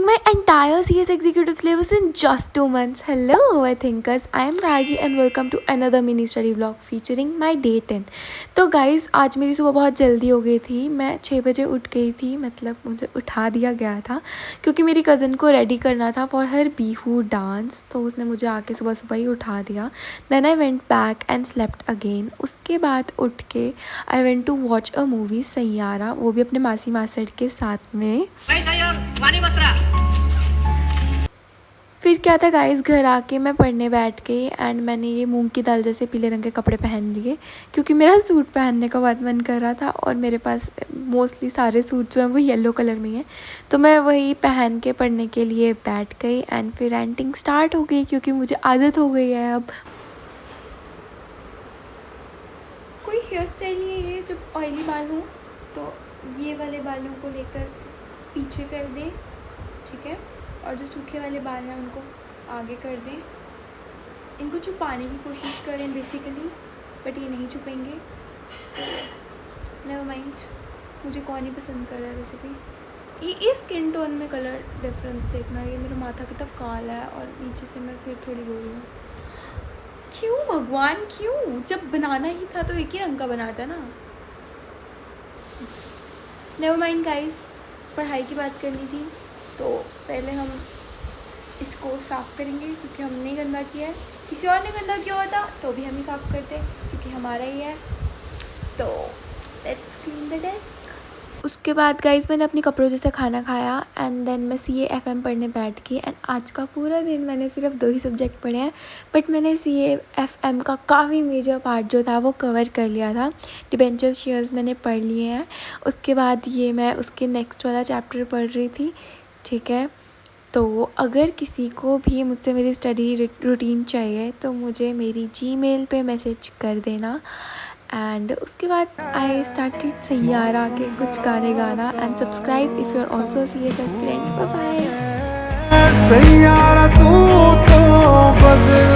covering my entire CS executive syllabus in just 2 months. Hello overthinkers, I am Ragi and welcome to another mini study vlog featuring my day 10. तो guys आज मेरी सुबह बहुत जल्दी हो गई थी। मैं 6 बजे उठ गई थी, मतलब मुझे उठा दिया गया था क्योंकि मेरी कज़न को रेडी करना था फॉर हर बिहू डांस। तो उसने मुझे आके सुबह सुबह ही उठा दिया। Then I went back and slept again. उसके बाद उठ के I went to watch a movie Saiyaara, वो भी अपने मासी मासड़ के साथ में। फिर क्या था गाइस, घर आके मैं पढ़ने बैठ गई एंड मैंने ये मूंग की दाल जैसे पीले रंग के कपड़े पहन लिए क्योंकि मेरा सूट पहनने का बहुत मन कर रहा था और मेरे पास मोस्टली सारे सूट जो हैं वो येलो कलर में हैं। तो मैं वही पहन के पढ़ने के लिए बैठ गई एंड फिर रेंटिंग स्टार्ट हो गई क्योंकि मुझे आदत हो गई है अब। कोई हेयर स्टाइल नहीं है ये, जब ऑयली बाल हो तो ये वाले बालों को लेकर पीछे कर दें, ठीक है, और जो सूखे वाले बाल हैं उनको आगे कर दें। इनको छुपाने की कोशिश करें बेसिकली, बट ये नहीं छुपेंगे। नेवर माइंड, मुझे कौन ही पसंद कर रहा है वैसे भी। ये इस स्किन टोन में कलर डिफरेंस देखना, ये मेरा माथा कितना काला है और नीचे से मैं फिर थोड़ी गोरी हूँ। क्यों भगवान क्यों, जब बनाना ही था तो एक ही रंग का बनाता ना। नेवर माइंड गाइस, पढ़ाई की बात करनी थी तो पहले हम इसको साफ़ करेंगे क्योंकि हमने गंदा किया है। किसी और ने गंदा किया होता तो भी हम ही साफ़ करते क्योंकि हमारा ही है। तो लेट्स क्लीन द डेस्क। उसके बाद गाइस मैंने अपने कपड़ों जैसे खाना खाया एंड देन मैं CA-FM पढ़ने बैठ गई एंड आज का पूरा दिन मैंने सिर्फ 2 ही सब्जेक्ट पढ़े हैं, बट मैंने CA-FM का काफ़ी मेजर पार्ट जो था वो कवर कर लिया था। डिबेंचर शेयर्स मैंने पढ़ लिए हैं। उसके बाद ये मैं उसके नेक्स्ट वाला चैप्टर पढ़ रही थी, ठीक है। तो अगर किसी को भी मुझसे मेरी स्टडी रूटीन चाहिए तो मुझे मेरी जीमेल पे मैसेज कर देना। एंड उसके बाद आई स्टार्टेड सैयारा के कुछ गाने गाना and subscribe if you are also CS aspirant. Bye bye.